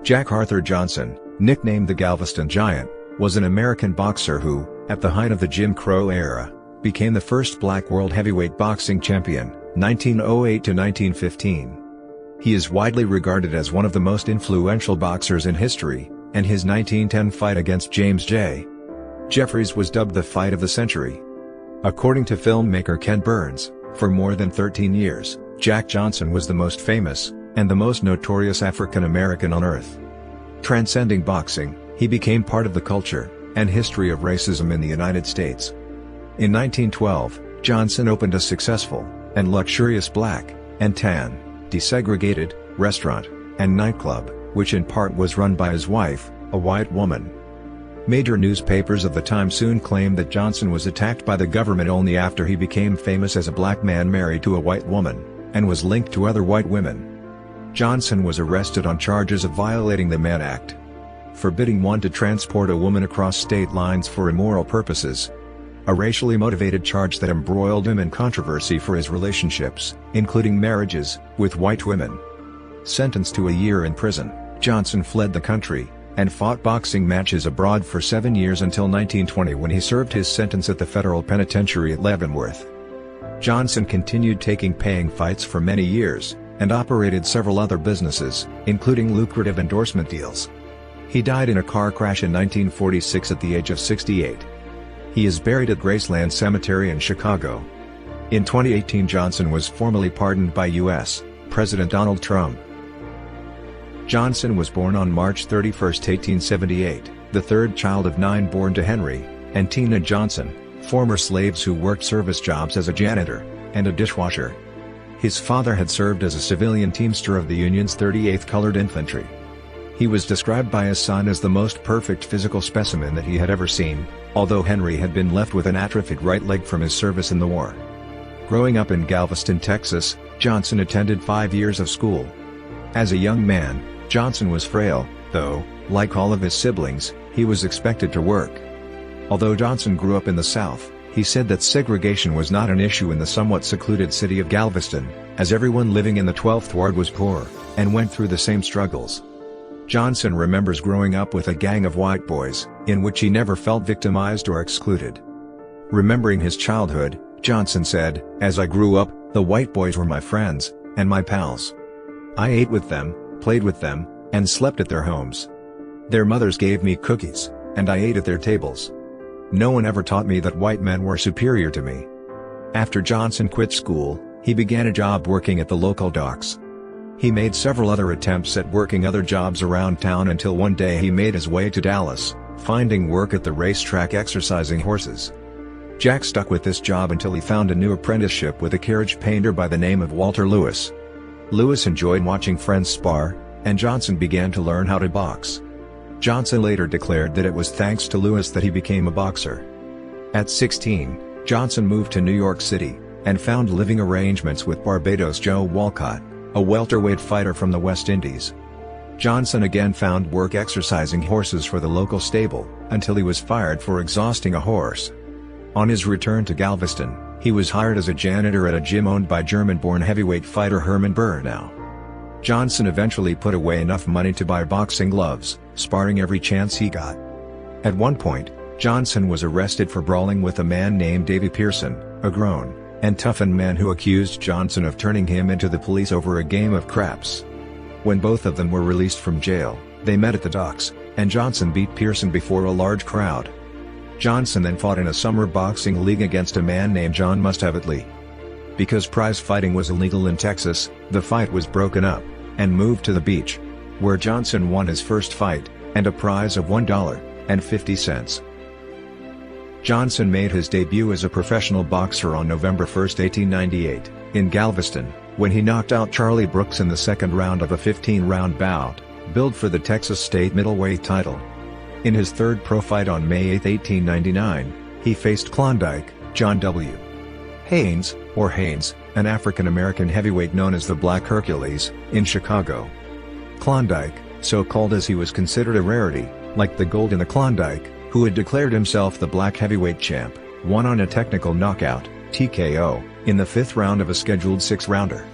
Jack Arthur Johnson, nicknamed the Galveston Giant, was an American boxer who, at the height of the Jim Crow era, became the first black world heavyweight boxing champion, 1908 to 1915. He is widely regarded as one of the most influential boxers in history, and his 1910 fight against James J. Jeffries was dubbed the fight of the century. According to filmmaker Ken Burns, for more than 13 years, Jack Johnson was the most famous, and the most notorious African American on earth. Transcending boxing, he became part of the culture and history of racism in the United States. In 1912, Johnson opened a successful and luxurious black and tan, desegregated restaurant and nightclub, which in part was run by his wife, a white woman. Major newspapers of the time soon claimed that Johnson was attacked by the government only after he became famous as a black man married to a white woman, and was linked to other white women. Johnson was arrested on charges of violating the Mann Act, forbidding one to transport a woman across state lines for immoral purposes, a racially motivated charge that embroiled him in controversy for his relationships, including marriages, with white women. Sentenced to a year in prison, Johnson fled the country, and fought boxing matches abroad for 7 years until 1920 when he served his sentence at the federal penitentiary at Leavenworth. Johnson continued taking paying fights for many years, and operated several other businesses, including lucrative endorsement deals. He died in a car crash in 1946 at the age of 68. He is buried at Graceland Cemetery in Chicago. In 2018, Johnson was formally pardoned by U.S. President Donald Trump. Johnson was born on March 31, 1878, the third child of 9 born to Henry and Tina Johnson, former slaves who worked service jobs as a janitor and a dishwasher. His father had served as a civilian teamster of the Union's 38th Colored Infantry. He was described by his son as the most perfect physical specimen that he had ever seen, although Henry had been left with an atrophied right leg from his service in the war. Growing up in Galveston, Texas, Johnson attended 5 years of school. As a young man, Johnson was frail, though, like all of his siblings, he was expected to work. Although Johnson grew up in the South, he said that segregation was not an issue in the somewhat secluded city of Galveston, as everyone living in the 12th Ward was poor, and went through the same struggles. Johnson remembers growing up with a gang of white boys, in which he never felt victimized or excluded. Remembering his childhood, Johnson said, "As I grew up, the white boys were my friends, and my pals. I ate with them, played with them, and slept at their homes. Their mothers gave me cookies, and I ate at their tables. No one ever taught me that white men were superior to me." After Johnson quit school, he began a job working at the local docks. He made several other attempts at working other jobs around town until one day he made his way to Dallas, finding work at the racetrack exercising horses. Jack stuck with this job until he found a new apprenticeship with a carriage painter by the name of Walter Lewis. Lewis enjoyed watching friends spar, and Johnson began to learn how to box. Johnson later declared that it was thanks to Lewis that he became a boxer. At 16, Johnson moved to New York City, and found living arrangements with Barbados Joe Walcott, a welterweight fighter from the West Indies. Johnson again found work exercising horses for the local stable, until he was fired for exhausting a horse. On his return to Galveston, he was hired as a janitor at a gym owned by German-born heavyweight fighter Herman Burnau. Johnson eventually put away enough money to buy boxing gloves, sparring every chance he got. At one point, Johnson was arrested for brawling with a man named Davy Pearson, a grown and toughened man who accused Johnson of turning him into the police over a game of craps. When both of them were released from jail, they met at the docks, and Johnson beat Pearson before a large crowd. Johnson then fought in a summer boxing league against a man named John Mustavatli. Because prize fighting was illegal in Texas, the fight was broken up, and moved to the beach, where Johnson won his first fight, and a prize of $1.50. Johnson made his debut as a professional boxer on November 1, 1898, in Galveston, when he knocked out Charlie Brooks in the second round of a 15-round bout, billed for the Texas state middleweight title. In his third pro fight on May 8, 1899, he faced Klondike John W. Haynes, or Haynes, an African-American heavyweight known as the Black Hercules, in Chicago. Klondike, so called as he was considered a rarity, like the Gold in the Klondike, who had declared himself the black heavyweight champ, won on a technical knockout, TKO, in the 5th round of a scheduled 6-rounder.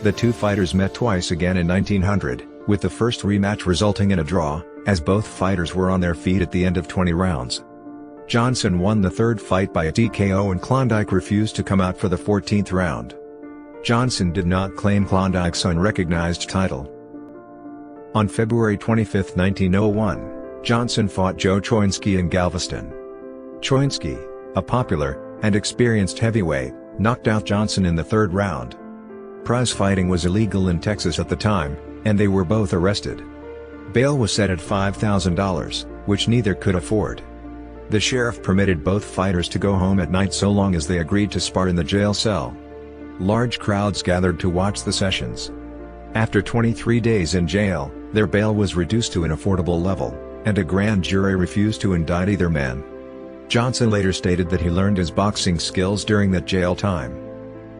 The two fighters met twice again in 1900, with the first rematch resulting in a draw, as both fighters were on their feet at the end of 20 rounds. Johnson won the third fight by a TKO and Klondike refused to come out for the 14th round. Johnson did not claim Klondike's unrecognized title. On February 25, 1901, Johnson fought Joe Choinski in Galveston. Choinski, a popular and experienced heavyweight, knocked out Johnson in the third round. Prize fighting was illegal in Texas at the time, and they were both arrested. Bail was set at $5,000, which neither could afford. The sheriff permitted both fighters to go home at night so long as they agreed to spar in the jail cell. Large crowds gathered to watch the sessions. After 23 days in jail, their bail was reduced to an affordable level, and a grand jury refused to indict either man. Johnson later stated that he learned his boxing skills during that jail time.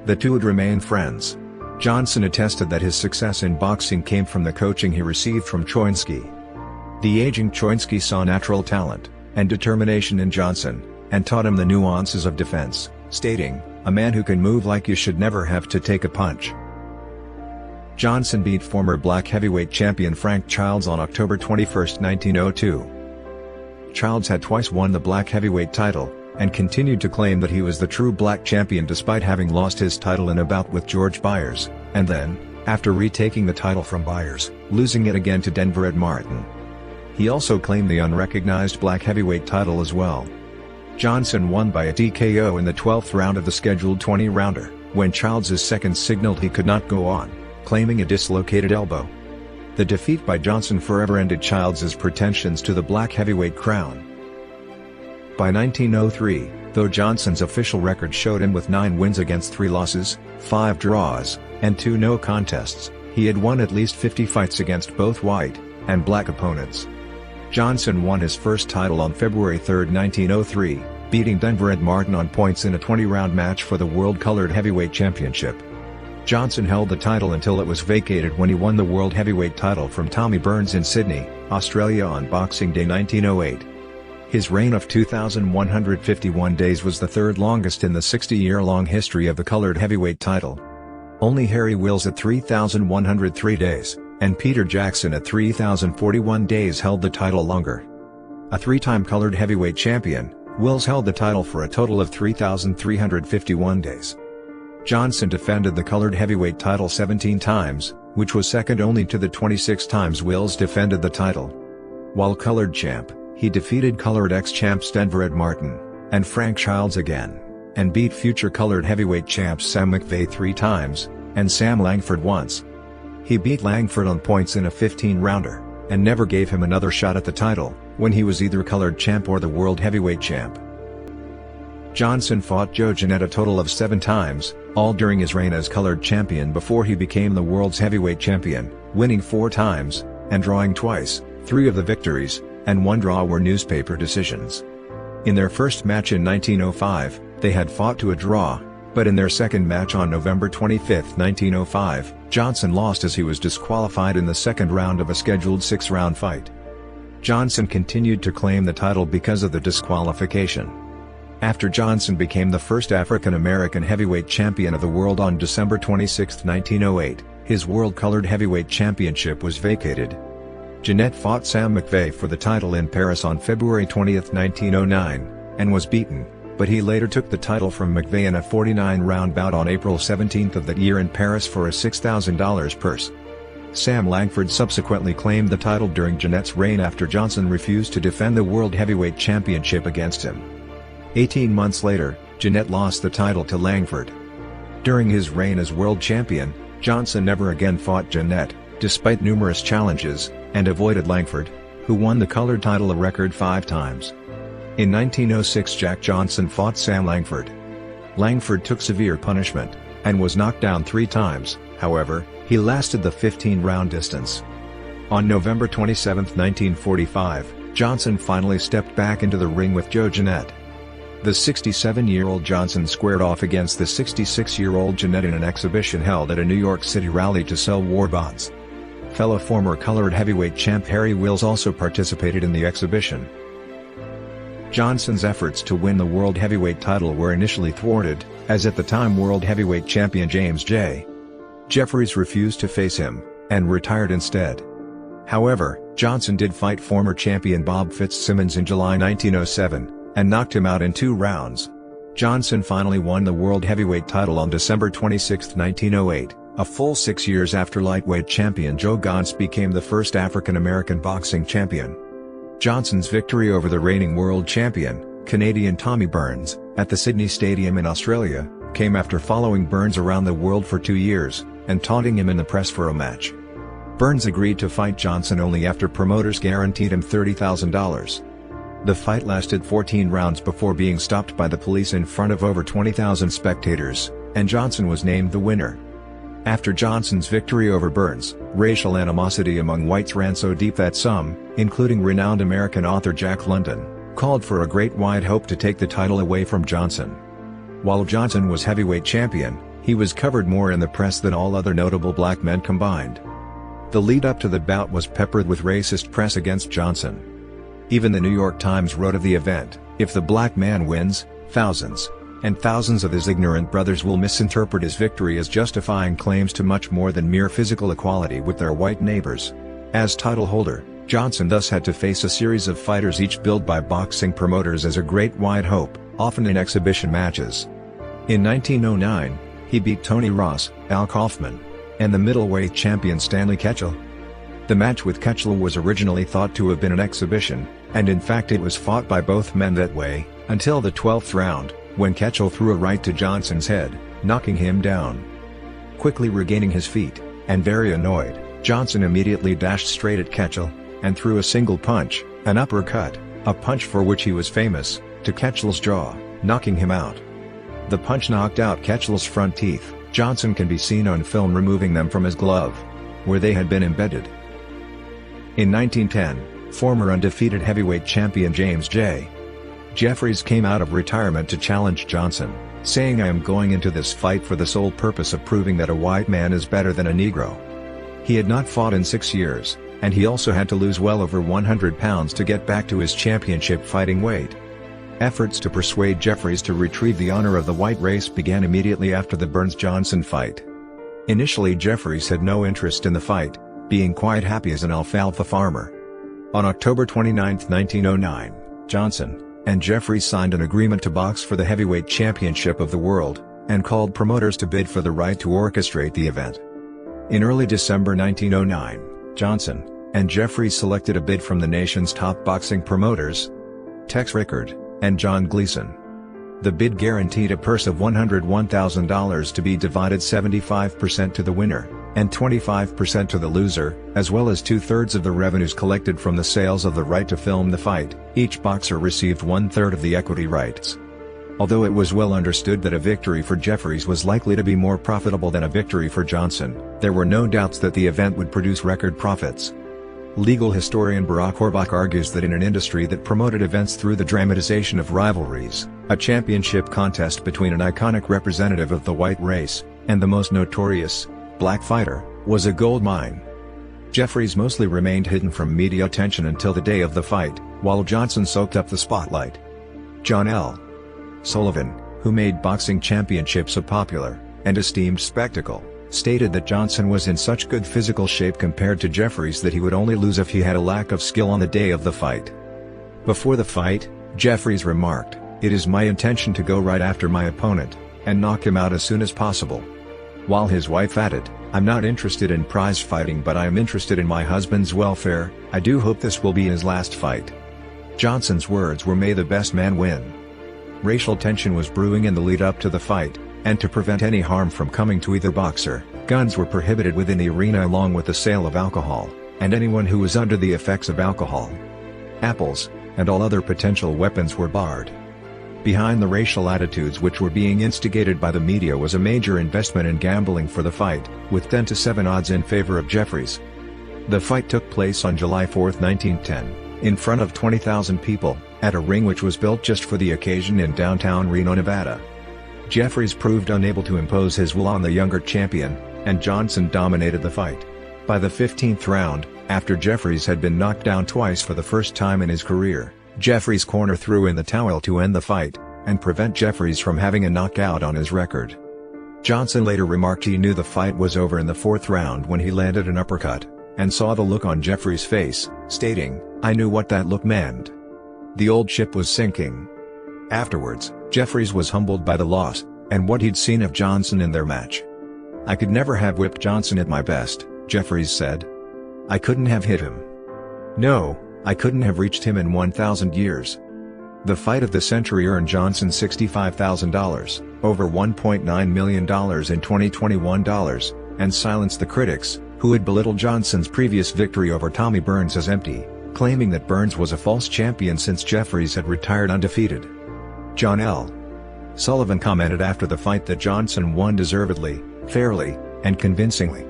The two would remain friends. Johnson attested that his success in boxing came from the coaching he received from Choinski. The aging Choinski saw natural talent and determination in Johnson, and taught him the nuances of defense, stating, "A man who can move like you should never have to take a punch." Johnson beat former black heavyweight champion Frank Childs on October 21, 1902. Childs had twice won the black heavyweight title, and continued to claim that he was the true black champion despite having lost his title in a bout with George Byers, and then, after retaking the title from Byers, losing it again to Denver Martin. He also claimed the unrecognized black heavyweight title as well. Johnson won by a TKO in the 12th round of the scheduled 20-rounder, when Childs' second signaled he could not go on, claiming a dislocated elbow. The defeat by Johnson forever ended Childs' pretensions to the black heavyweight crown. By 1903, though Johnson's official record showed him with 9 wins against 3 losses, 5 draws, and 2 no contests, he had won at least 50 fights against both white and black opponents. Johnson won his first title on February 3, 1903, beating Denver Martin on points in a 20-round match for the World Colored Heavyweight Championship. Johnson held the title until it was vacated when he won the World Heavyweight title from Tommy Burns in Sydney, Australia on Boxing Day 1908. His reign of 2,151 days was the third longest in the 60-year-long history of the colored heavyweight title. Only Harry Wills at 3,103 days, and Peter Jackson at 3,041 days held the title longer. A 3-time colored heavyweight champion, Wills held the title for a total of 3,351 days. Johnson defended the colored heavyweight title 17 times, which was second only to the 26 times Wills defended the title. While colored champ, he defeated colored ex-champs Denver Martin and Frank Childs again, and beat future colored heavyweight champs Sam McVeigh 3 times, and Sam Langford once. He beat Langford on points in a 15-rounder, and never gave him another shot at the title, when he was either colored champ or the world heavyweight champ. Johnson fought Joe Jeanette a total of 7 times, all during his reign as colored champion before he became the world's heavyweight champion, winning 4 times, and drawing twice. 3 of the victories, and 1 draw were newspaper decisions. In their first match in 1905, they had fought to a draw, but in their second match on November 25, 1905, Johnson lost as he was disqualified in the second round of a scheduled 6-round fight. Johnson continued to claim the title because of the disqualification. After Johnson became the first African-American heavyweight champion of the world on December 26, 1908, his World Colored Heavyweight Championship was vacated. Jeanette fought Sam McVeigh for the title in Paris on February 20, 1909, and was beaten, but he later took the title from McVeigh in a 49-round bout on April 17 of that year in Paris for a $6,000 purse. Sam Langford subsequently claimed the title during Jeanette's reign after Johnson refused to defend the World Heavyweight Championship against him. 18 months later, Jeanette lost the title to Langford. During his reign as world champion, Johnson never again fought Jeanette, despite numerous challenges, and avoided Langford, who won the colored title a record 5 times. In 1906 Jack Johnson fought Sam Langford. Langford took severe punishment, and was knocked down 3 times, however, he lasted the 15-round distance. On November 27, 1945, Johnson finally stepped back into the ring with Joe Jeanette. The 67-year-old Johnson squared off against the 66-year-old Jeanette in an exhibition held at a New York City rally to sell war bonds. Fellow former colored heavyweight champ Harry Wills also participated in the exhibition. Johnson's efforts to win the world heavyweight title were initially thwarted, as at the time world heavyweight champion James J. Jeffries refused to face him, and retired instead. However, Johnson did fight former champion Bob Fitzsimmons in July 1907, and knocked him out in 2 rounds. Johnson finally won the world heavyweight title on December 26, 1908, a full 6 years after lightweight champion Joe Gauntz became the first African-American boxing champion. Johnson's victory over the reigning world champion, Canadian Tommy Burns, at the Sydney Stadium in Australia, came after following Burns around the world for 2 years, and taunting him in the press for a match. Burns agreed to fight Johnson only after promoters guaranteed him $30,000. The fight lasted 14 rounds before being stopped by the police in front of over 20,000 spectators, and Johnson was named the winner. After Johnson's victory over Burns, racial animosity among whites ran so deep that some, including renowned American author Jack London, called for a great white hope to take the title away from Johnson. While Johnson was heavyweight champion, he was covered more in the press than all other notable black men combined. The lead-up to the bout was peppered with racist press against Johnson. Even the New York Times wrote of the event, "If the black man wins, thousands and thousands of his ignorant brothers will misinterpret his victory as justifying claims to much more than mere physical equality with their white neighbors." As title holder, Johnson thus had to face a series of fighters each billed by boxing promoters as a great white hope, often in exhibition matches. In 1909, he beat Tony Ross, Al Kaufman, and the middleweight champion Stanley Ketchel. The match with Ketchel was originally thought to have been an exhibition, and in fact it was fought by both men that way, until the 12th round, when Ketchel threw a right to Johnson's head, knocking him down. Quickly regaining his feet, and very annoyed, Johnson immediately dashed straight at Ketchel, and threw a single punch, an uppercut, a punch for which he was famous, to Ketchel's jaw, knocking him out. The punch knocked out Ketchel's front teeth. Johnson can be seen on film removing them from his glove, where they had been embedded. In 1910, former undefeated heavyweight champion James J. Jeffries came out of retirement to challenge Johnson, saying, "I am going into this fight for the sole purpose of proving that a white man is better than a Negro." He had not fought in 6 years, and he also had to lose well over 100 pounds to get back to his championship fighting weight. Efforts to persuade Jeffries to retrieve the honor of the white race began immediately after the Burns-Johnson fight. Initially Jeffries had no interest in the fight, being quite happy as an alfalfa farmer. On October 29, 1909, Johnson and Jeffries signed an agreement to box for the heavyweight championship of the world, and called promoters to bid for the right to orchestrate the event. In early December 1909, Johnson and Jeffries selected a bid from the nation's top boxing promoters, Tex Rickard and John Gleason. The bid guaranteed a purse of $101,000 to be divided 75% to the winner, and 25% to the loser, as well as 2/3 of the revenues collected from the sales of the right to film the fight. Each boxer received 1/3 of the equity rights. Although it was well understood that a victory for Jeffries was likely to be more profitable than a victory for Johnson, there were no doubts that the event would produce record profits. Legal historian Barack Orbach argues that in an industry that promoted events through the dramatization of rivalries, a championship contest between an iconic representative of the white race, and the most notorious, black fighter, was a gold mine. Jeffries mostly remained hidden from media attention until the day of the fight, while Johnson soaked up the spotlight. John L. Sullivan, who made boxing championships a popular and esteemed spectacle, stated that Johnson was in such good physical shape compared to Jeffries that he would only lose if he had a lack of skill on the day of the fight. Before the fight, Jeffries remarked, "It is my intention to go right after my opponent, and knock him out as soon as possible." While his wife added, "I'm not interested in prize fighting, but I am interested in my husband's welfare. I do hope this will be his last fight." Johnson's words were, "May the best man win." Racial tension was brewing in the lead up to the fight, and to prevent any harm from coming to either boxer, guns were prohibited within the arena along with the sale of alcohol, and anyone who was under the effects of alcohol, apples, and all other potential weapons were barred. Behind the racial attitudes which were being instigated by the media was a major investment in gambling for the fight, with 10-7 odds in favor of Jeffries. The fight took place on July 4, 1910, in front of 20,000 people, at a ring which was built just for the occasion in downtown Reno, Nevada. Jeffries proved unable to impose his will on the younger champion, and Johnson dominated the fight. By the 15th round, after Jeffries had been knocked down twice for the first time in his career, Jeffries' corner threw in the towel to end the fight, and prevent Jeffries from having a knockout on his record. Johnson later remarked he knew the fight was over in the 4th round when he landed an uppercut, and saw the look on Jeffries' face, stating, "I knew what that look meant. The old ship was sinking." Afterwards, Jeffries was humbled by the loss, and what he'd seen of Johnson in their match. "I could never have whipped Johnson at my best," Jeffries said. "I couldn't have hit him. No, I couldn't have reached him in 1,000 years." The fight of the century earned Johnson $65,000, over $1.9 million in 2021 dollars, and silenced the critics, who had belittled Johnson's previous victory over Tommy Burns as empty, claiming that Burns was a false champion since Jeffries had retired undefeated. John L. Sullivan commented after the fight that Johnson won deservedly, fairly, and convincingly.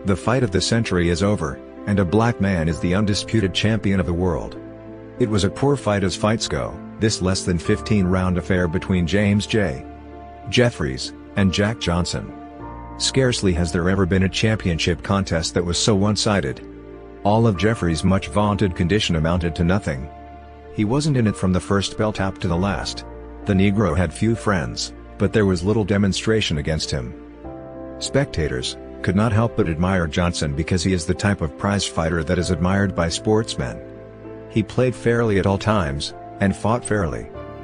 "The fight of the century is over, and a black man is the undisputed champion of the world. It was a poor fight as fights go, this less than 15-round affair between James J. Jeffries and Jack Johnson. Scarcely has there ever been a championship contest that was so one-sided. All of Jeffries' much vaunted condition amounted to nothing. He wasn't in it from the first bell tap to the last. The Negro had few friends, but there was little demonstration against him. Spectators could not help but admire Johnson because he is the type of prize fighter that is admired by sportsmen. He played fairly at all times, and fought fairly.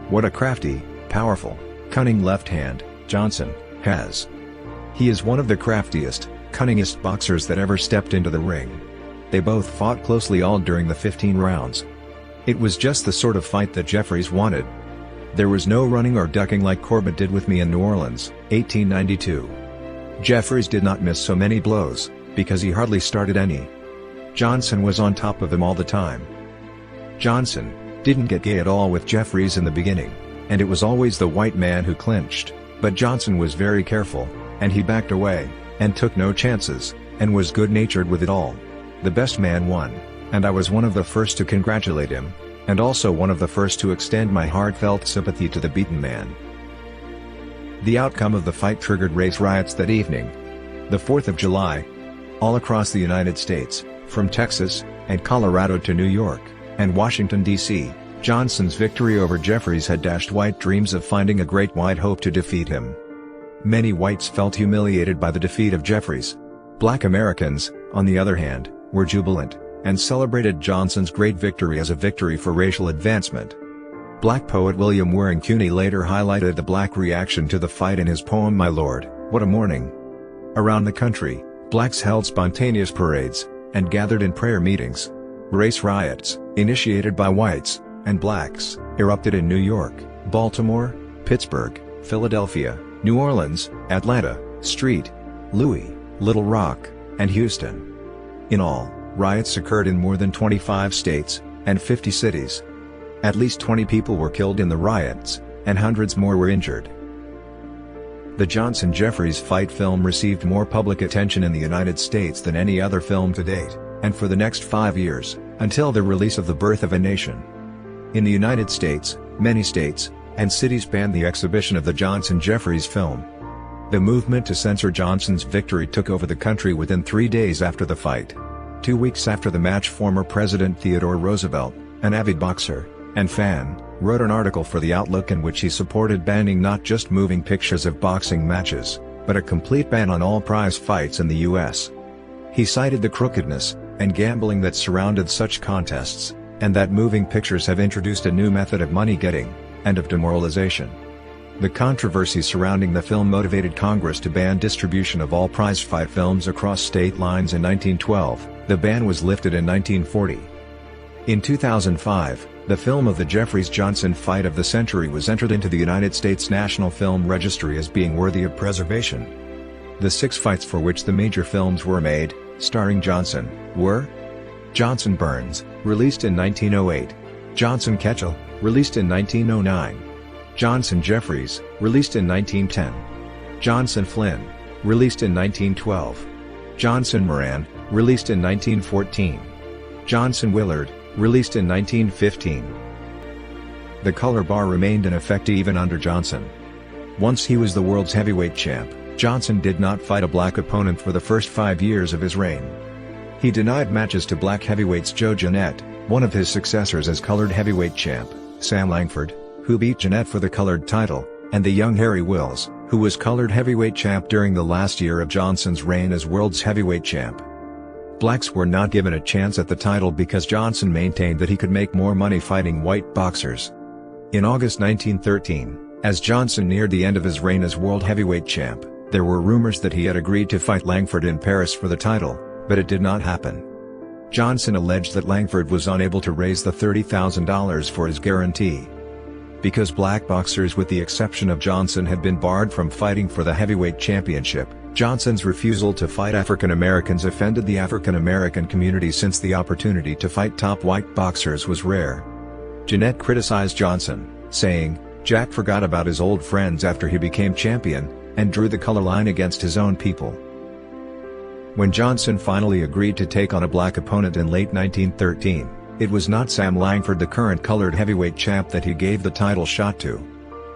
What a crafty, powerful, cunning left hand Johnson has. He is one of the craftiest, cunningest boxers that ever stepped into the ring. They both fought closely all during the 15 rounds. It was just the sort of fight that Jeffries wanted. There was no running or ducking like Corbett did with me in New Orleans, 1892. Jeffries did not miss so many blows, because he hardly started any. Johnson was on top of them all the time. Johnson didn't get gay at all with Jeffries in the beginning, and it was always the white man who clinched, but Johnson was very careful, and he backed away, and took no chances, and was good-natured with it all. The best man won, and I was one of the first to congratulate him, and also one of the first to extend my heartfelt sympathy to the beaten man. The outcome of the fight triggered race riots that evening. The 4th of July. All across the United States, from Texas, and Colorado to New York, and Washington, D.C., Johnson's victory over Jeffries had dashed white dreams of finding a great white hope to defeat him. Many whites felt humiliated by the defeat of Jeffries. Black Americans, on the other hand, were jubilant, and celebrated Johnson's great victory as a victory for racial advancement. Black poet William Waring Cuny later highlighted the black reaction to the fight in his poem My Lord, What a Morning. Around the country, blacks held spontaneous parades, and gathered in prayer meetings. Race riots, initiated by whites and blacks, erupted in New York, Baltimore, Pittsburgh, Philadelphia, New Orleans, Atlanta, St. Louis, Little Rock, and Houston. In all, riots occurred in more than 25 states, and 50 cities. At least 20 people were killed in the riots, and hundreds more were injured. The Johnson-Jeffries fight film received more public attention in the United States than any other film to date, and for the next 5 years, until the release of The Birth of a Nation. In the United States, many states and cities banned the exhibition of the Johnson-Jeffries film. The movement to censor Johnson's victory took over the country within 3 days after the fight. 2 weeks after the match, former President Theodore Roosevelt, an avid boxer and fan, wrote an article for The Outlook in which he supported banning not just moving pictures of boxing matches, but a complete ban on all prize fights in the U.S. He cited the crookedness and gambling that surrounded such contests, and that moving pictures have introduced a new method of money-getting and of demoralization. The controversy surrounding the film motivated Congress to ban distribution of all prize fight films across state lines in 1912. The ban was lifted in 1940. In 2005, the film of the Jeffries-Johnson fight of the century was entered into the United States National Film Registry as being worthy of preservation. The 6 fights for which the major films were made, starring Johnson, were Johnson-Burns, released in 1908, Johnson-Ketchel, released in 1909, Johnson-Jeffries, released in 1910, Johnson-Flynn, released in 1912, Johnson-Moran, released in 1914, Johnson-Willard, released in 1915. The color bar remained in effect even under Johnson. Once he was the world's heavyweight champ, Johnson did not fight a black opponent for the first 5 years of his reign. He denied matches to black heavyweights Joe Jeanette, one of his successors as colored heavyweight champ, Sam Langford, who beat Jeanette for the colored title, and the young Harry Wills, who was colored heavyweight champ during the last year of Johnson's reign as world's heavyweight champ. Blacks were not given a chance at the title because Johnson maintained that he could make more money fighting white boxers. In August 1913, as Johnson neared the end of his reign as world heavyweight champ, there were rumors that he had agreed to fight Langford in Paris for the title, but it did not happen. Johnson alleged that Langford was unable to raise the $30,000 for his guarantee. Because black boxers with the exception of Johnson had been barred from fighting for the heavyweight championship, Johnson's refusal to fight African Americans offended the African American community since the opportunity to fight top white boxers was rare. Jeanette criticized Johnson, saying, "Jack forgot about his old friends after he became champion, and drew the color line against his own people." When Johnson finally agreed to take on a black opponent in late 1913, it was not Sam Langford, the current colored heavyweight champ, that he gave the title shot to.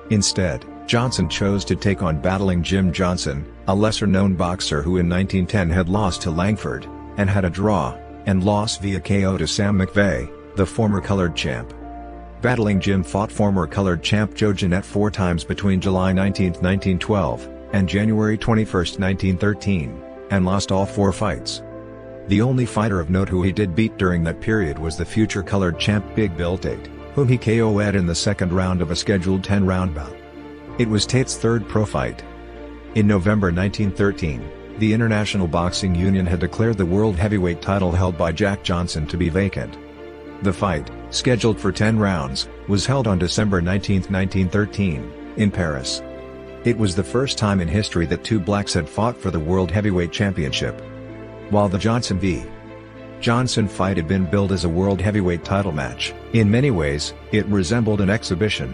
Instead, Johnson chose to take on battling Jim Johnson, a lesser-known boxer who in 1910 had lost to Langford, and had a draw, and loss via KO to Sam McVeigh, the former colored champ. Battling Jim fought former colored champ Joe Jeanette 4 times between July 19, 1912, and January 21, 1913, and lost all 4 fights. The only fighter of note who he did beat during that period was the future colored champ Big Bill Tate, whom he KO'd in the second round of a scheduled 10-round bout. It was Tate's third pro fight. In November 1913, the International Boxing Union had declared the world heavyweight title held by Jack Johnson to be vacant. The fight, scheduled for 10 rounds, was held on December 19, 1913, in Paris. It was the first time in history that 2 blacks had fought for the World Heavyweight Championship. While the Johnson v. Johnson fight had been billed as a World Heavyweight title match, in many ways, it resembled an exhibition.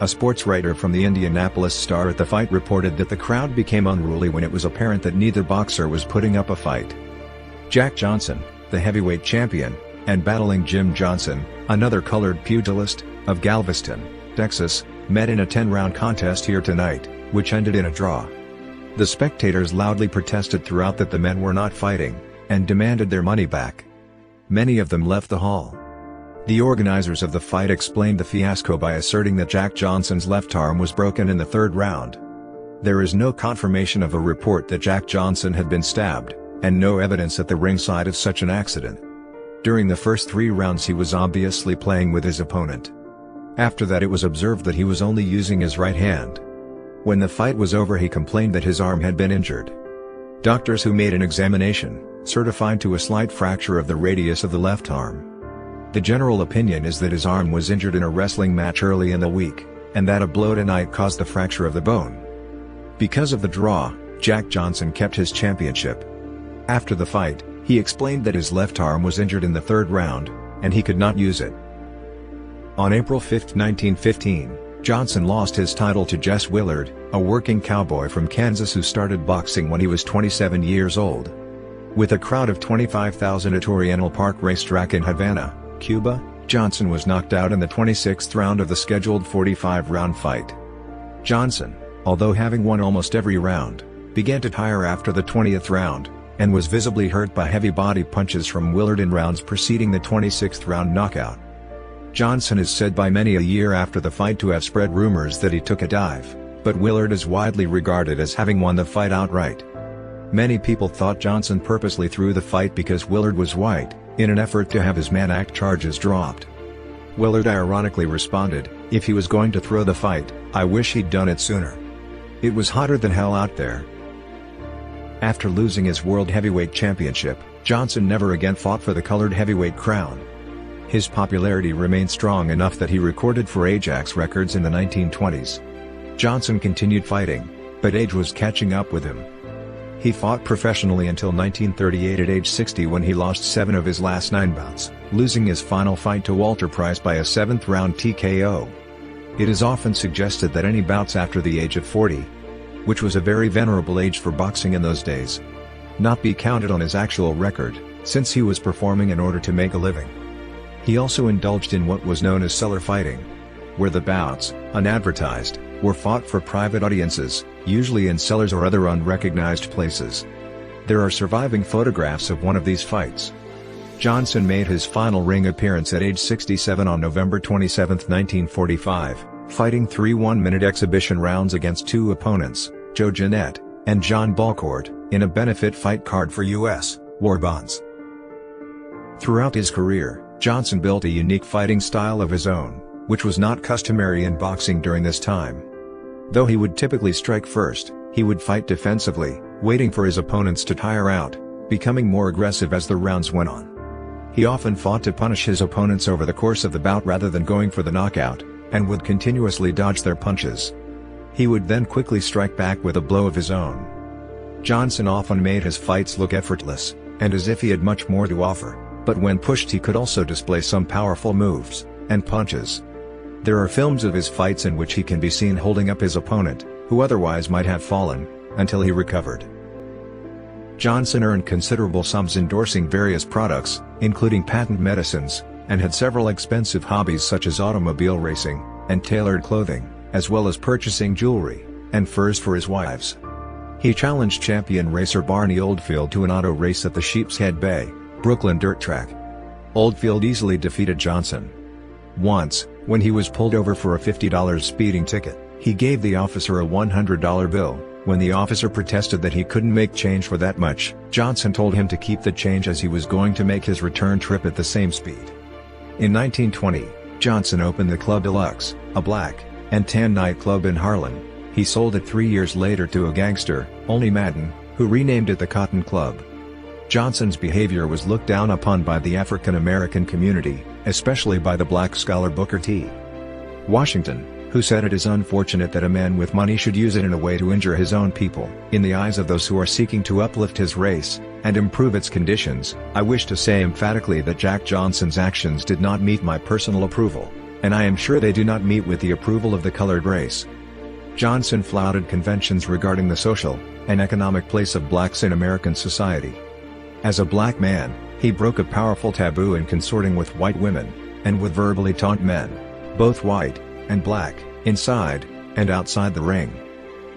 A sports writer from the Indianapolis Star at the fight reported that the crowd became unruly when it was apparent that neither boxer was putting up a fight. Jack Johnson, the heavyweight champion, and battling Jim Johnson, another colored pugilist, of Galveston, Texas, met in a 10-round contest here tonight, which ended in a draw. The spectators loudly protested throughout that the men were not fighting, and demanded their money back. Many of them left the hall. The organizers of the fight explained the fiasco by asserting that Jack Johnson's left arm was broken in the 3rd round. There is no confirmation of a report that Jack Johnson had been stabbed, and no evidence at the ringside of such an accident. During the first 3 rounds he was obviously playing with his opponent. After that it was observed that he was only using his right hand. When the fight was over he complained that his arm had been injured. Doctors who made an examination, certified to a slight fracture of the radius of the left arm. The general opinion is that his arm was injured in a wrestling match early in the week, and that a blow tonight caused the fracture of the bone. Because of the draw, Jack Johnson kept his championship. After the fight, he explained that his left arm was injured in the 3rd round, and he could not use it. On April 5, 1915, Johnson lost his title to Jess Willard, a working cowboy from Kansas who started boxing when he was 27 years old. With a crowd of 25,000 at Oriental Park Racetrack in Havana, Cuba, Johnson was knocked out in the 26th round of the scheduled 45-round fight. Johnson, although having won almost every round, began to tire after the 20th round, and was visibly hurt by heavy body punches from Willard in rounds preceding the 26th round knockout. Johnson is said by many a year after the fight to have spread rumors that he took a dive, but Willard is widely regarded as having won the fight outright. Many people thought Johnson purposely threw the fight because Willard was white, in an effort to have his Mann Act charges dropped. Willard ironically responded, "If he was going to throw the fight, I wish he'd done it sooner. It was hotter than hell out there." After losing his World Heavyweight Championship, Johnson never again fought for the colored heavyweight crown. His popularity remained strong enough that he recorded for Ajax Records in the 1920s. Johnson continued fighting, but age was catching up with him. He fought professionally until 1938 at age 60 when he lost 7 of his last 9 bouts, losing his final fight to Walter Price by a 7th-round TKO. It is often suggested that any bouts after the age of 40, which was a very venerable age for boxing in those days, not be counted on his actual record, since he was performing in order to make a living. He also indulged in what was known as cellar fighting, where the bouts, unadvertised, were fought for private audiences, usually in cellars or other unrecognized places. There are surviving photographs of one of these fights. Johnson made his final ring appearance at age 67 on November 27, 1945, fighting 3 one-minute exhibition rounds against 2 opponents, Joe Jeanette and John Balcourt, in a benefit fight card for U.S. war bonds. Throughout his career, Johnson built a unique fighting style of his own, which was not customary in boxing during this time. Though he would typically strike first, he would fight defensively, waiting for his opponents to tire out, becoming more aggressive as the rounds went on. He often fought to punish his opponents over the course of the bout rather than going for the knockout, and would continuously dodge their punches. He would then quickly strike back with a blow of his own. Johnson often made his fights look effortless, and as if he had much more to offer, but when pushed he could also display some powerful moves and punches. There are films of his fights in which he can be seen holding up his opponent, who otherwise might have fallen, until he recovered. Johnson earned considerable sums endorsing various products, including patent medicines, and had several expensive hobbies such as automobile racing and tailored clothing, as well as purchasing jewelry and furs for his wives. He challenged champion racer Barney Oldfield to an auto race at the Sheepshead Bay, Brooklyn dirt track. Oldfield easily defeated Johnson. Once, when he was pulled over for a $50 speeding ticket, he gave the officer a $100 bill. When the officer protested that he couldn't make change for that much, Johnson told him to keep the change as he was going to make his return trip at the same speed. In 1920, Johnson opened the Club Deluxe, a black and tan nightclub in Harlem. He sold it 3 years later to a gangster, Only Madden, who renamed it the Cotton Club. Johnson's behavior was looked down upon by the African American community, especially by the black scholar Booker T. Washington, who said it is unfortunate that a man with money should use it in a way to injure his own people. In the eyes of those who are seeking to uplift his race and improve its conditions, I wish to say emphatically that Jack Johnson's actions did not meet my personal approval, and I am sure they do not meet with the approval of the colored race. Johnson flouted conventions regarding the social and economic place of blacks in American society. As a black man, he broke a powerful taboo in consorting with white women, and would verbally taunt men, both white and black, inside and outside the ring.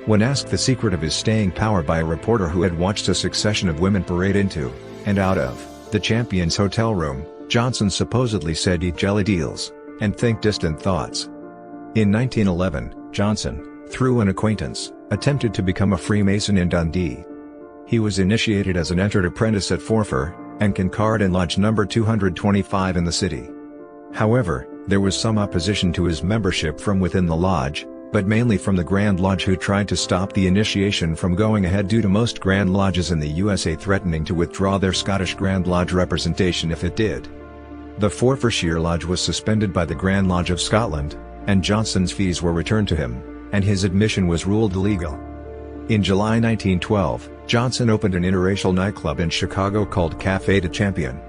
When asked the secret of his staying power by a reporter who had watched a succession of women parade into and out of the champion's hotel room, Johnson supposedly said, "Eat jelly deals and think distant thoughts." In 1911, Johnson, through an acquaintance, attempted to become a Freemason in Dundee. He was initiated as an entered apprentice at Forfar and Kincard and Lodge No. 225 in the city. However, there was some opposition to his membership from within the lodge, but mainly from the Grand Lodge, who tried to stop the initiation from going ahead due to most Grand Lodges in the USA threatening to withdraw their Scottish Grand Lodge representation if it did. The Forfarshire Lodge was suspended by the Grand Lodge of Scotland, and Johnson's fees were returned to him, and his admission was ruled illegal. In July 1912, Johnson opened an interracial nightclub in Chicago called Café de Champion.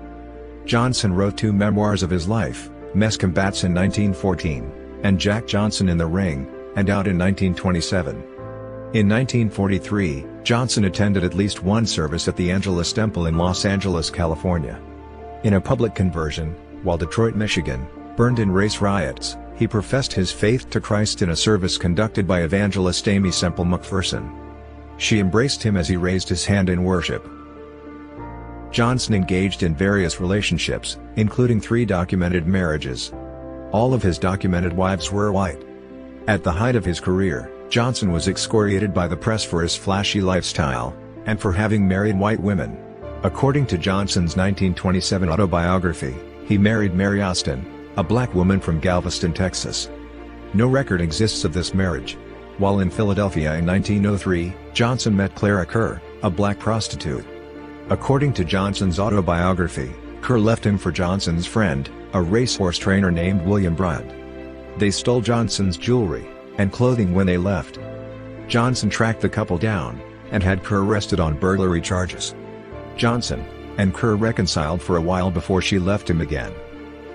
Johnson wrote 2 memoirs of his life, Mes Combats in 1914, and Jack Johnson in the Ring, and out in 1927. In 1943, Johnson attended at least one service at the Angelus Temple in Los Angeles, California. In a public conversion, while Detroit, Michigan, burned in race riots, he professed his faith to Christ in a service conducted by evangelist Amy Semple McPherson. She embraced him as he raised his hand in worship. Johnson engaged in various relationships, including 3 documented marriages. All of his documented wives were white. At the height of his career, Johnson was excoriated by the press for his flashy lifestyle, and for having married white women. According to Johnson's 1927 autobiography, he married Mary Austin, a black woman from Galveston, Texas. No record exists of this marriage. While in Philadelphia in 1903, Johnson met Clara Kerr, a black prostitute. According to Johnson's autobiography, Kerr left him for Johnson's friend, a racehorse trainer named William Bryant. They stole Johnson's jewelry and clothing when they left. Johnson tracked the couple down and had Kerr arrested on burglary charges. Johnson and Kerr reconciled for a while before she left him again.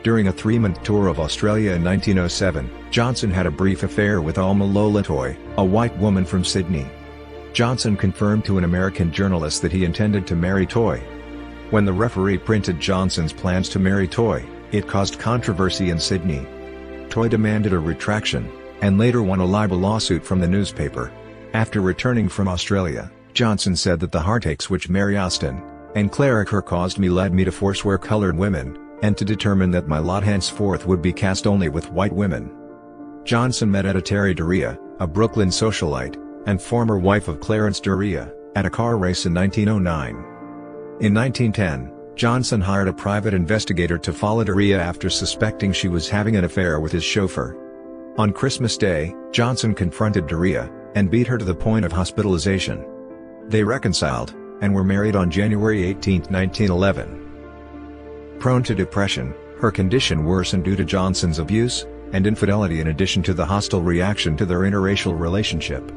During a 3-month tour of Australia in 1907, Johnson had a brief affair with Alma Lola Toy, a white woman from Sydney. Johnson confirmed to an American journalist that he intended to marry Toy. When the referee printed Johnson's plans to marry Toy, it caused controversy in Sydney. Toy demanded a retraction, and later won a libel lawsuit from the newspaper. After returning from Australia, Johnson said that the heartaches which Mary Austin and Clara Kerr caused me led me to forswear colored women, and to determine that my lot henceforth would be cast only with white women. Johnson met Etta Terry Duryea, a Brooklyn socialite, and former wife of Clarence Duryea, at a car race in 1909. In 1910, Johnson hired a private investigator to follow Daria after suspecting she was having an affair with his chauffeur. On Christmas Day, Johnson confronted Daria, and beat her to the point of hospitalization. They reconciled, and were married on January 18, 1911. Prone to depression, her condition worsened due to Johnson's abuse and infidelity in addition to the hostile reaction to their interracial relationship.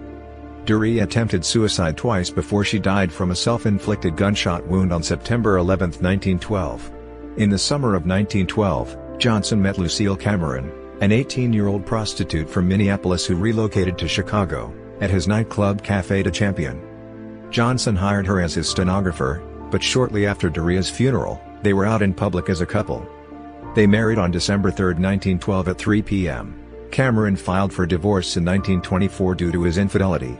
Daria attempted suicide twice before she died from a self-inflicted gunshot wound on September 11, 1912. In the summer of 1912, Johnson met Lucille Cameron, an 18-year-old prostitute from Minneapolis who relocated to Chicago, at his nightclub Café de Champion. Johnson hired her as his stenographer, but shortly after Daria's funeral, they were out in public as a couple. They married on December 3, 1912 at 3 p.m. Cameron filed for divorce in 1924 due to his infidelity.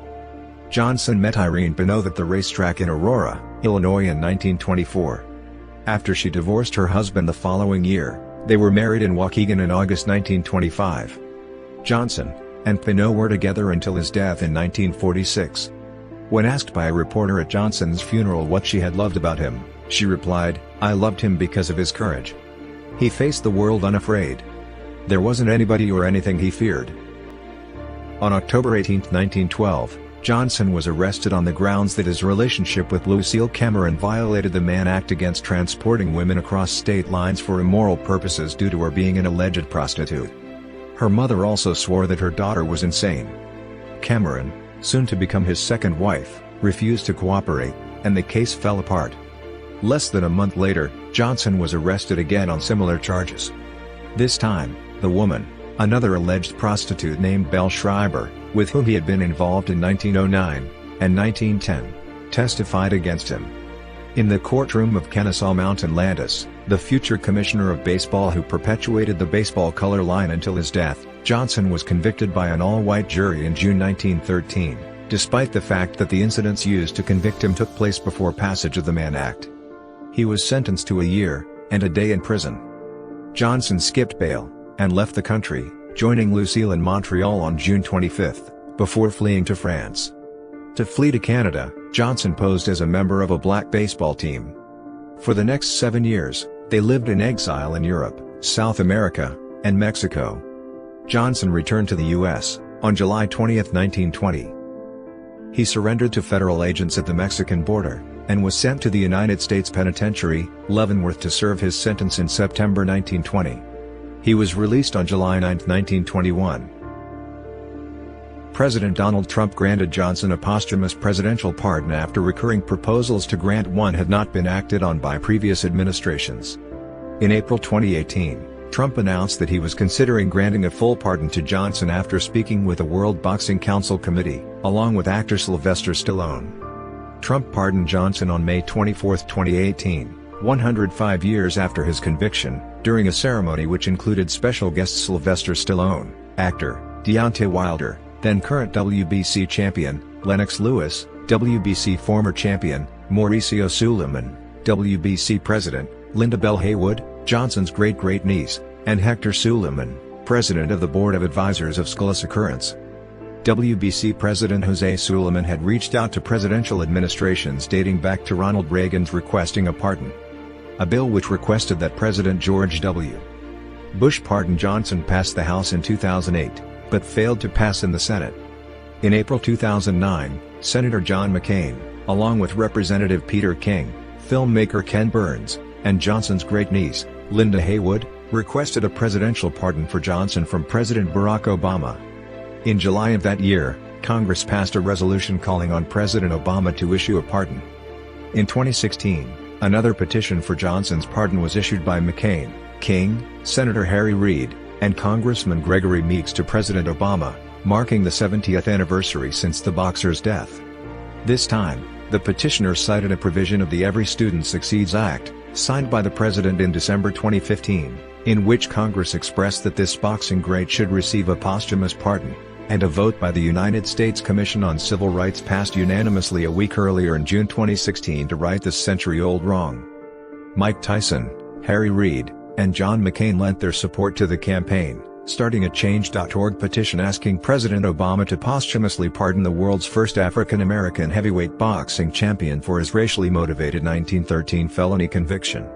Johnson met Irene Pinot at the racetrack in Aurora, Illinois in 1924. After she divorced her husband the following year, they were married in Waukegan in August 1925. Johnson and Pinot were together until his death in 1946. When asked by a reporter at Johnson's funeral what she had loved about him, she replied, "I loved him because of his courage. He faced the world unafraid. There wasn't anybody or anything he feared." On October 18, 1912, Johnson was arrested on the grounds that his relationship with Lucille Cameron violated the Mann Act against transporting women across state lines for immoral purposes due to her being an alleged prostitute. Her mother also swore that her daughter was insane. Cameron, soon to become his second wife, refused to cooperate, and the case fell apart. Less than a month later, Johnson was arrested again on similar charges. This time, the woman, another alleged prostitute named Belle Schreiber, with whom he had been involved in 1909 and 1910, testified against him. In the courtroom of Kennesaw Mountain Landis, the future commissioner of baseball who perpetuated the baseball color line until his death, Johnson was convicted by an all-white jury in June 1913, despite the fact that the incidents used to convict him took place before passage of the Mann Act. He was sentenced to a year and a day in prison. Johnson skipped bail and left the country, joining Lucille in Montreal on June 25, before fleeing to France. To flee to Canada, Johnson posed as a member of a black baseball team. For the next 7 years, they lived in exile in Europe, South America, and Mexico. Johnson returned to the U.S. on July 20, 1920. He surrendered to federal agents at the Mexican border, and was sent to the United States Penitentiary, Leavenworth to serve his sentence in September 1920. He was released on July 9, 1921. President Donald Trump granted Johnson a posthumous presidential pardon after recurring proposals to grant one had not been acted on by previous administrations. In April 2018, Trump announced that he was considering granting a full pardon to Johnson after speaking with the World Boxing Council Committee, along with actor Sylvester Stallone. Trump pardoned Johnson on May 24, 2018, 105 years after his conviction, during a ceremony which included special guests Sylvester Stallone, actor Deontay Wilder, then current WBC champion Lennox Lewis, WBC former champion Mauricio Suleiman, WBC president Linda Bell Haywood, Johnson's great-great-niece, and Hector Suleiman, president of the Board of Advisors of Skullus Occurrence. WBC President Jose Suleiman had reached out to presidential administrations dating back to Ronald Reagan's requesting a pardon. A bill which requested that President George W. Bush pardon Johnson passed the House in 2008, but failed to pass in the Senate. In April 2009, Senator John McCain, along with Representative Peter King, filmmaker Ken Burns, and Johnson's great-niece, Linda Haywood, requested a presidential pardon for Johnson from President Barack Obama. In July of that year, Congress passed a resolution calling on President Obama to issue a pardon. In 2016, another petition for Johnson's pardon was issued by McCain, King, Senator Harry Reid, and Congressman Gregory Meeks to President Obama, marking the 70th anniversary since the boxer's death. This time, the petitioner cited a provision of the Every Student Succeeds Act, signed by the President in December 2015, in which Congress expressed that this boxing great should receive a posthumous pardon, and a vote by the United States Commission on Civil Rights passed unanimously a week earlier in June 2016 to right this century-old wrong. Mike Tyson, Harry Reid, and John McCain lent their support to the campaign, starting a Change.org petition asking President Obama to posthumously pardon the world's first African-American heavyweight boxing champion for his racially motivated 1913 felony conviction.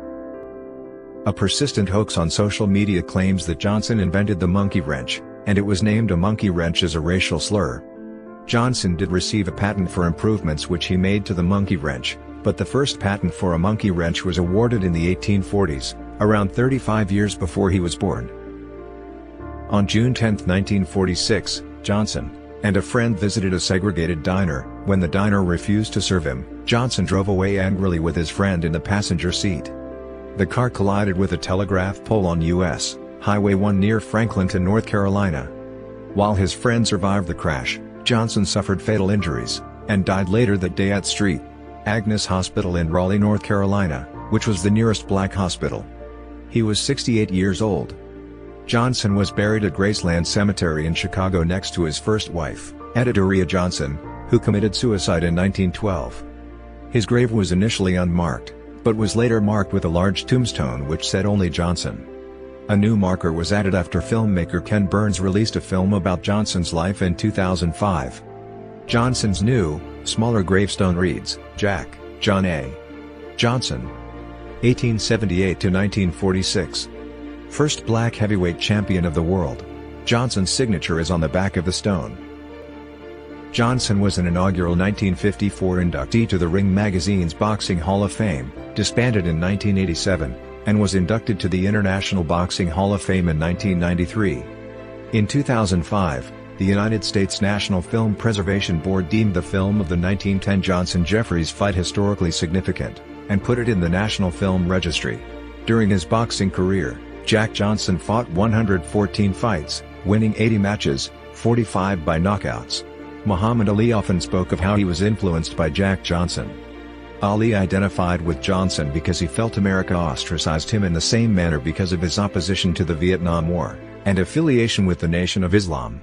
A persistent hoax on social media claims that Johnson invented the monkey wrench, and it was named a monkey wrench as a racial slur. Johnson did receive a patent for improvements which he made to the monkey wrench, but the first patent for a monkey wrench was awarded in the 1840s, around 35 years before he was born. On June 10, 1946, Johnson and a friend visited a segregated diner. When the diner refused to serve him, Johnson drove away angrily with his friend in the passenger seat. The car collided with a telegraph pole on U.S. Highway 1 near Franklinton, North Carolina. While his friend survived the crash, Johnson suffered fatal injuries, and died later that day at St. Agnes Hospital in Raleigh, North Carolina, which was the nearest black hospital. He was 68 years old. Johnson was buried at Graceland Cemetery in Chicago next to his first wife, Edidoria Johnson, who committed suicide in 1912. His grave was initially unmarked, but was later marked with a large tombstone which said only Johnson. A new marker was added after filmmaker Ken Burns released a film about Johnson's life in 2005. Johnson's new, smaller gravestone reads, Jack, John A. Johnson. 1878–1946. First black heavyweight champion of the world. Johnson's signature is on the back of the stone. Johnson was an inaugural 1954 inductee to the Ring Magazine's Boxing Hall of Fame, disbanded in 1987, and was inducted to the International Boxing Hall of Fame in 1993. In 2005, the United States National Film Preservation Board deemed the film of the 1910 Johnson-Jeffries fight historically significant, and put it in the National Film Registry. During his boxing career, Jack Johnson fought 114 fights, winning 80 matches, 45 by knockouts. Muhammad Ali often spoke of how he was influenced by Jack Johnson. Ali identified with Johnson because he felt America ostracized him in the same manner because of his opposition to the Vietnam War, and affiliation with the Nation of Islam.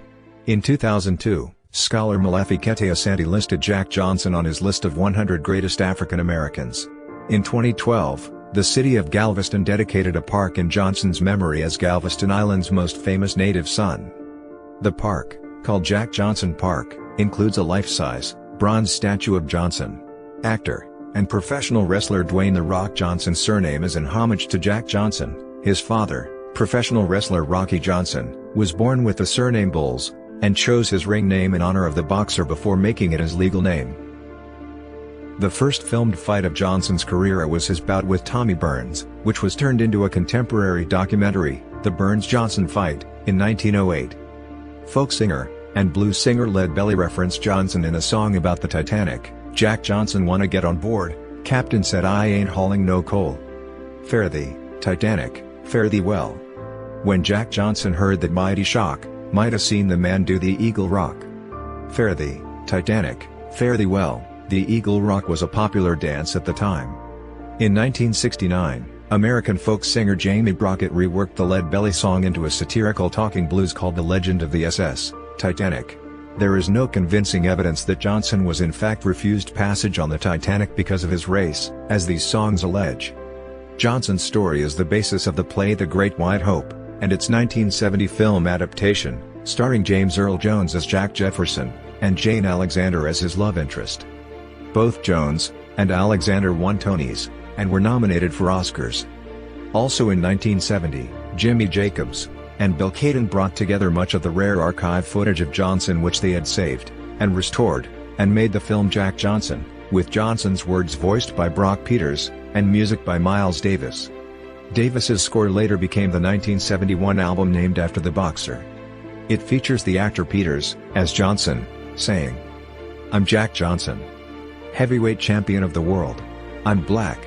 In 2002, scholar Malafi Kete Asante listed Jack Johnson on his list of 100 greatest African Americans. In 2012, the city of Galveston dedicated a park in Johnson's memory as Galveston Island's most famous native son. The park, called Jack Johnson Park, includes a life-size, bronze statue of Johnson. Actor and professional wrestler Dwayne "The Rock" Johnson's surname is in homage to Jack Johnson. His father, professional wrestler Rocky Johnson, was born with the surname Bulls, and chose his ring name in honor of the boxer before making it his legal name. The first filmed fight of Johnson's career was his bout with Tommy Burns, which was turned into a contemporary documentary, The Burns-Johnson Fight, in 1908. Folk singer and blues singer Lead Belly referenced Johnson in a song about the Titanic. Jack Johnson wanna get on board, Captain said I ain't hauling no coal. Fare thee, Titanic, fare thee well. When Jack Johnson heard that mighty shock, might have seen the man do the Eagle Rock. Fare thee, Titanic, fare thee well, the Eagle Rock was a popular dance at the time. In 1969, American folk singer Jamie Brockett reworked the Lead Belly song into a satirical talking blues called The Legend of the SS Titanic. There is no convincing evidence that Johnson was in fact refused passage on the Titanic because of his race, as these songs allege. Johnson's story is the basis of the play The Great White Hope, and its 1970 film adaptation, starring James Earl Jones as Jack Jefferson, and Jane Alexander as his love interest. Both Jones and Alexander won Tonys, and were nominated for Oscars. Also in 1970, Jimmy Jacobs and Bill Caden brought together much of the rare archive footage of Johnson which they had saved, and restored, and made the film Jack Johnson, with Johnson's words voiced by Brock Peters, and music by Miles Davis. Davis's score later became the 1971 album named after the boxer. It features the actor Peters, as Johnson, saying, "I'm Jack Johnson. Heavyweight champion of the world. I'm black.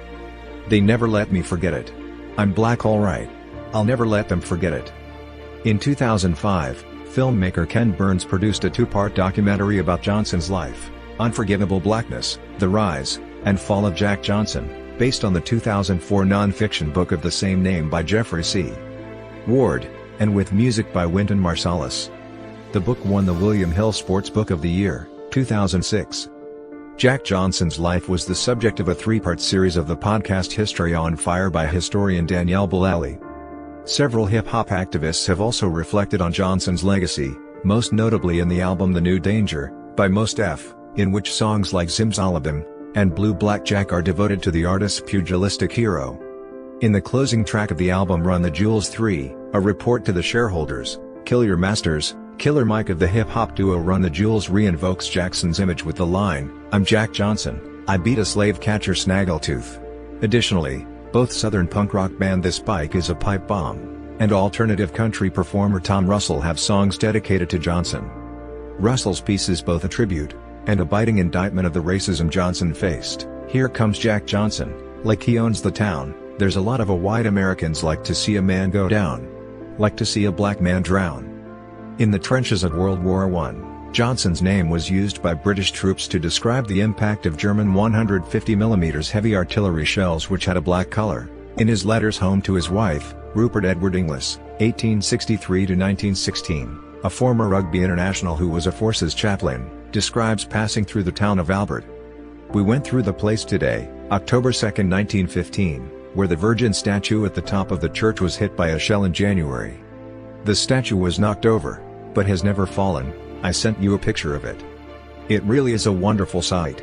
They never let me forget it. I'm black alright. I'll never let them forget it." In 2005, filmmaker Ken Burns produced a two-part documentary about Johnson's life, Unforgivable Blackness, The Rise and Fall of Jack Johnson, based on the 2004 non-fiction book of the same name by Jeffries C. Ward, and with music by Wynton Marsalis. The book won the William Hill Sports Book of the Year, 2006. Jack Johnson's life was the subject of a three-part series of the podcast History on Fire by historian Danielle Bellali. Several hip-hop activists have also reflected on Johnson's legacy, most notably in the album The New Danger, by Mos Def, in which songs like Zimzalabim and Blue Black Jack are devoted to the artist's pugilistic hero. In the closing track of the album Run the Jewels 3, a report to the shareholders, Kill Your Masters, Killer Mike of the hip-hop duo Run the Jewels re-invokes Jackson's image with the line, "I'm Jack Johnson, I beat a slave catcher Snaggletooth." Additionally, both Southern punk rock band The Spike is a Pipe Bomb, and alternative country performer Tom Russell have songs dedicated to Johnson. Russell's piece is both a tribute and a biting indictment of the racism Johnson faced. Here comes Jack Johnson, like he owns the town. There's a lot of white Americans like to see a man go down, like to see a black man drown. In the trenches of World War I, Johnson's name was used by British troops to describe the impact of German 150mm heavy artillery shells which had a black color. In his letters home to his wife, Rupert Edward Inglis, 1863–1916, a former rugby international who was a forces chaplain, describes passing through the town of Albert. "We went through the place today, October 2, 1915, where the Virgin statue at the top of the church was hit by a shell in January. The statue was knocked over, but has never fallen. I sent you a picture of it. It really is a wonderful sight.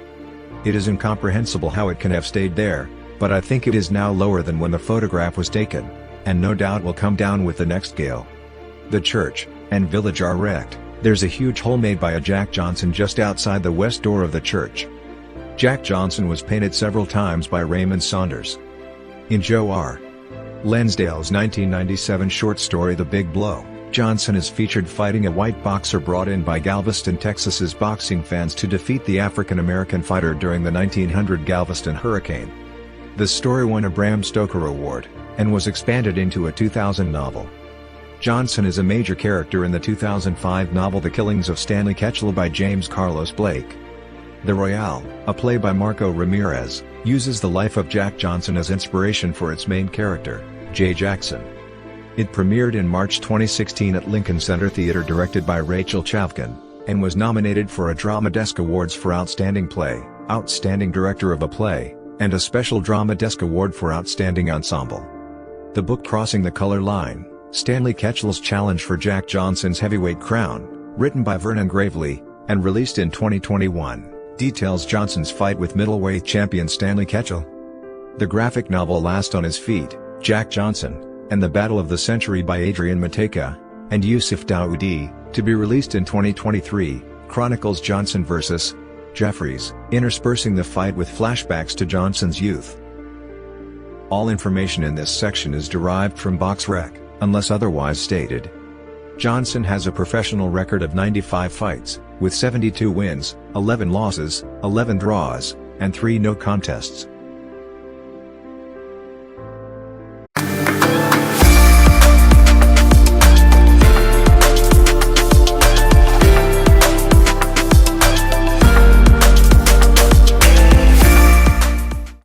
It is incomprehensible how it can have stayed there, but I think it is now lower than when the photograph was taken, and no doubt will come down with the next gale. The church and village are wrecked. There's a huge hole made by a Jack Johnson just outside the west door of the church." Jack Johnson was painted several times by Raymond Saunders. In Joe R. Lansdale's 1997 short story The Big Blow, Johnson is featured fighting a white boxer brought in by Galveston, Texas's boxing fans to defeat the African-American fighter during the 1900 Galveston hurricane. The story won a Bram Stoker Award, and was expanded into a 2000 novel. Johnson is a major character in the 2005 novel The Killings of Stanley Ketchel by James Carlos Blake. The Royale, a play by Marco Ramirez, uses the life of Jack Johnson as inspiration for its main character, Jay Jackson. It premiered in March 2016 at Lincoln Center Theater, directed by Rachel Chavkin, and was nominated for a Drama Desk Awards for Outstanding Play, Outstanding Director of a Play, and a Special Drama Desk Award for Outstanding Ensemble. The book Crossing the Color Line, Stanley Ketchel's challenge for Jack Johnson's heavyweight crown, written by Vernon Gravely, and released in 2021, details Johnson's fight with middleweight champion Stanley Ketchel. The graphic novel Last on His Feet, Jack Johnson, and the Battle of the Century by Adrian Mateka and Yusuf Daoudi, to be released in 2023, chronicles Johnson vs. Jeffries, interspersing the fight with flashbacks to Johnson's youth. All information in this section is derived from BoxRec, unless otherwise stated. Johnson has a professional record of 95 fights, with 72 wins, 11 losses, 11 draws, and 3 no contests.